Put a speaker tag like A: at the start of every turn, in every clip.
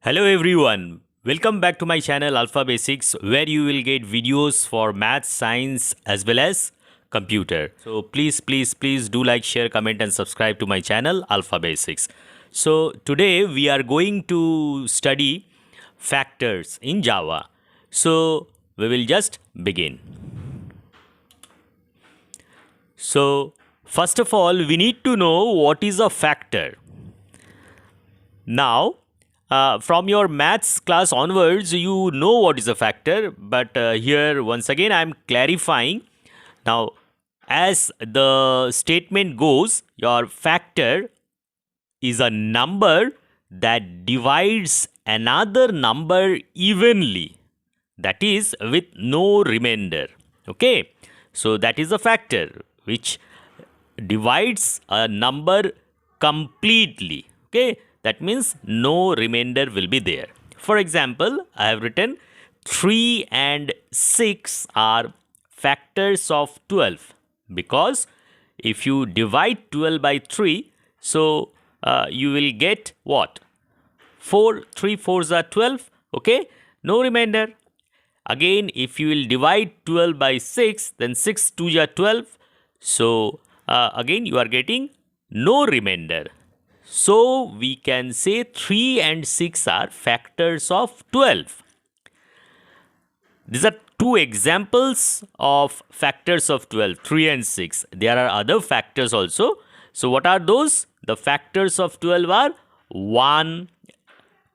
A: Hello everyone. Welcome back to my channel Alpha Basics, where you will get videos for math, science as well as computer. So please do like, share, comment and subscribe to my channel Alpha Basics. So today we are going to study factors in Java. So we will just begin. So first of all, we need to know what is a factor. Now, from your maths class onwards, you know what is a factor, but here once again I am clarifying. Now, as the statement goes, your factor is a number that divides another number evenly, that is with no remainder. Okay, so that is a factor which divides a number completely. Okay, that means no remainder will be there. For example, I have written 3 and 6 are factors of 12, because if you divide 12 by 3, so you will get what? 4, 3 4s are 12, okay? No remainder. Again, if you will divide 12 by 6, then 6 2s are 12. So, again you are getting no remainder. So, we can say 3 and 6 are factors of 12. These are two examples of factors of 12, 3 and 6. There are other factors also. So, what are those? The factors of 12 are 1,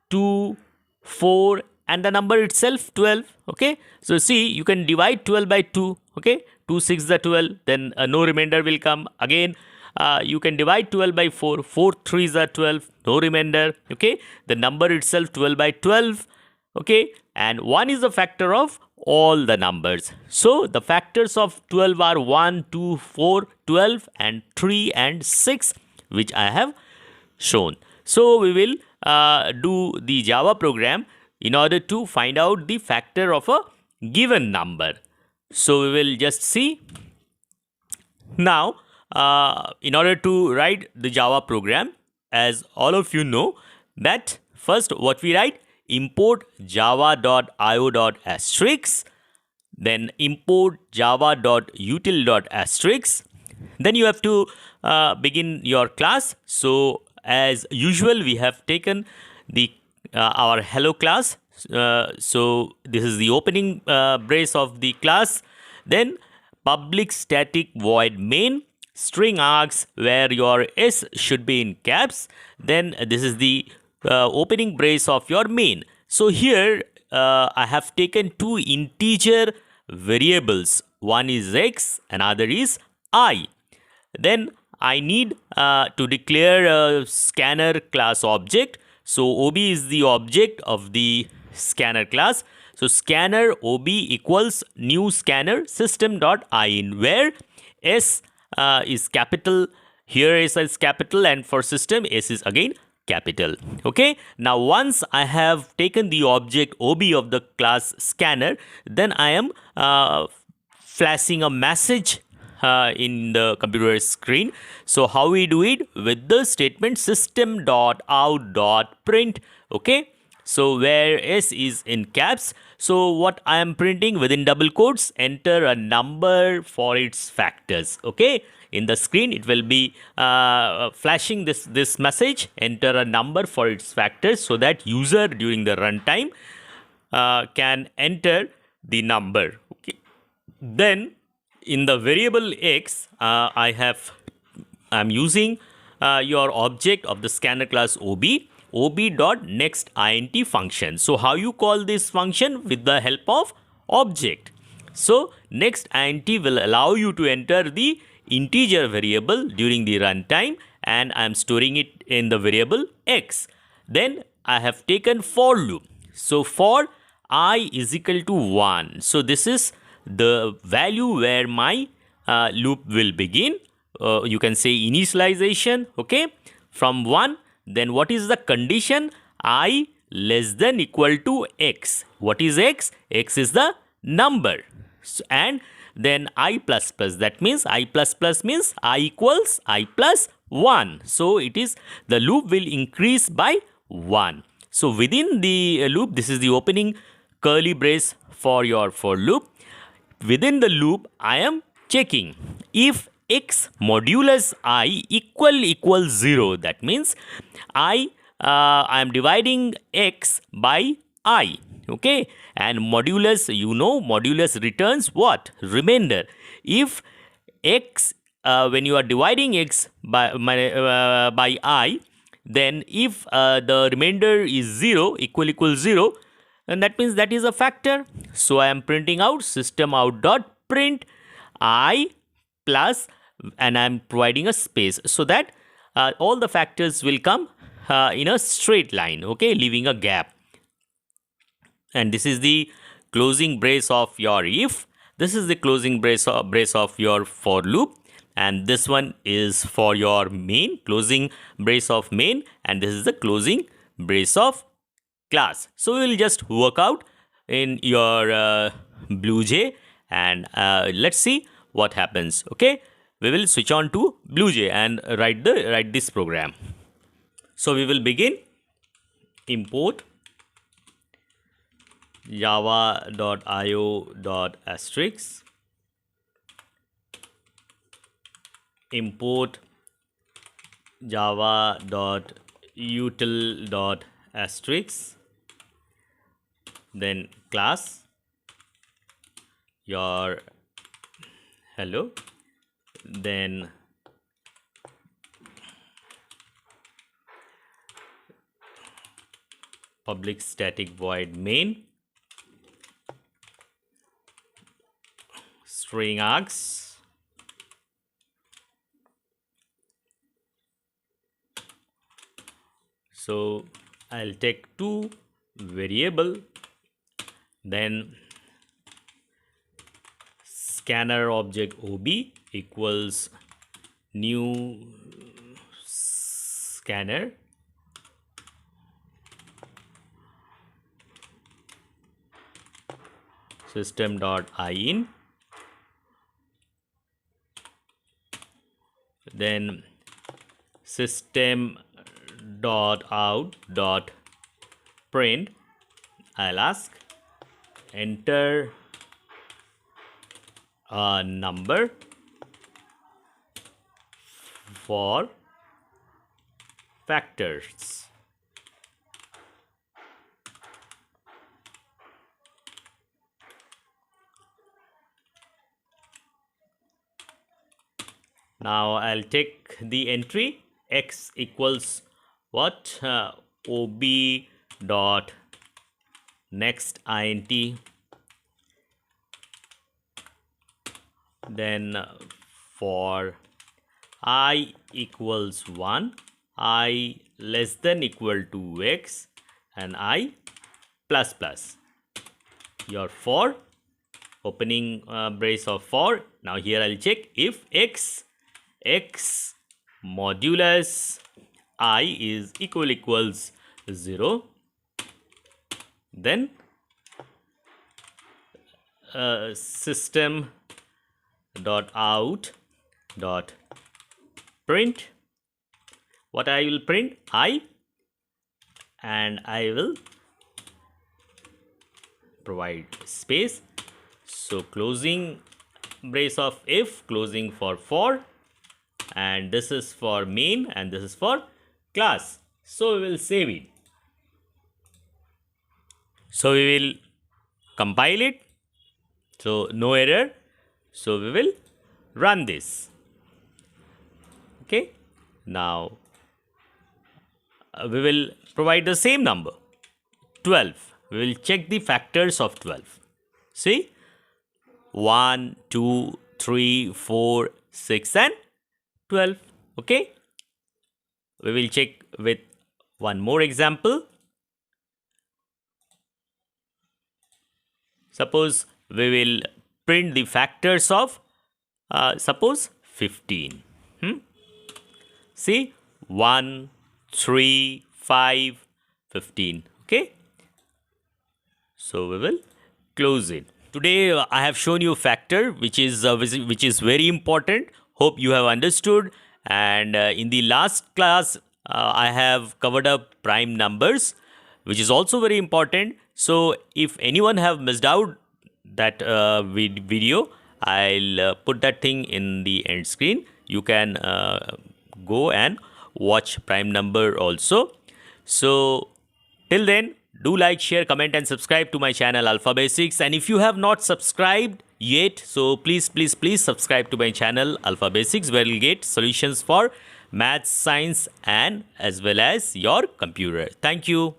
A: 2, 4 and the number itself 12. Okay. So, see, you can divide 12 by 2. Okay. 2 6 the 12. Then no remainder will come. Again, you can divide 12 by 4. 4 3s are 12. No remainder. Okay. The number itself 12 by 12. Okay. And 1 is a factor of all the numbers. So, the factors of 12 are 1, 2, 4, 12 and 3 and 6, which I have shown. So, we will do the Java program in order to find out the factor of a given number. So, we will just see. Now, in order to write the Java program, as all of you know, that first what we write, import java.io.asterisk, then import java.util.asterisk. Then you have to begin your class. So, as usual, we have taken the our hello class. So, this is the opening brace of the class. Then public static void main string args, where your s should be in caps. Then this is the opening brace of your main. So here I have taken two integer variables. One is x, another is I. Then I need to declare a scanner class object. So OB is the object of the scanner class. So scanner OB equals new scanner system.in, where s is capital, here s is capital, and for system s is again capital. Okay, now once I have taken the object OB of the class scanner, then I am flashing a message in the computer screen. So how we do it? With the statement system.out.print. Okay, so where s is in caps, so what I am printing within double quotes, enter a number for its factors. Okay, in the screen it will be flashing this message, enter a number for its factors, so that user during the runtime can enter the number. Okay, then in the variable x, I'm using your object of the scanner class OB, ob.nextInt function. So how you call this function? With the help of object. So nextInt will allow you to enter the integer variable during the runtime, and I am storing it in the variable x. Then I have taken for loop. So for I is equal to 1. So this is the value where my loop will begin. You can say initialization. Okay, from 1. Then what is the condition? I less than equal to x. What is x? X is the number. So, and then I plus plus. That means I plus plus means I equals I plus 1. So it is, the loop will increase by 1. So within the loop, this is the opening curly brace for your for loop. Within the loop, I am checking if x modulus I equals 0. That means I am dividing x by I. Okay, and modulus, modulus returns what? Remainder. If x, when you are dividing x by I, then if the remainder is 0, equals 0, and that means that is a factor. So I am printing out system out dot print I plus, and I am providing a space so that all the factors will come in a straight line, okay, leaving a gap. And this is the closing brace of your if. This is the closing brace of your for loop, and this one is for your main, closing brace of main, and this is the closing brace of class. So we will just work out in your BlueJ, and let's see what happens. Okay, we will switch on to BlueJ and write this program. So we will begin import java.io.asterisk, import java.util.asterisk, then class your hello, then public static void main, string args, so I'll take two variable, then scanner object ob equals new scanner, system.in, then system.out.print, I'll ask enter a number for factors. Now I'll take the entry x equals what? Ob dot next int, then for I equals 1, I less than equal to x, and I plus plus. Your for opening brace of for. Now here I'll check if x modulus I is equals 0, then system dot out dot print, what I will print? I, and I will provide space. So closing brace of if, closing for, and this is for main and this is for class. So we will save it. So we will compile it. So no error. So we will run this. Okay. Now we will provide the same number 12. We will check the factors of 12. See, 1, 2, 3, 4, 6 and 12. Okay. We will check with one more example. Suppose we will print the factors of suppose 15. See, 1, 3, 5, 15. Okay. So we will close it. Today I have shown you factor, which is very important. Hope you have understood. And in the last class I have covered up prime numbers. which is also very important. So if anyone have missed out that video, I'll put that thing in the end screen. You can go and watch prime number also. So till then, do like, share, comment and subscribe to my channel Alpha Basics. And if you have not subscribed yet, so please subscribe to my channel Alpha Basics, where you'll get solutions for maths, science and as well as your computer. Thank you.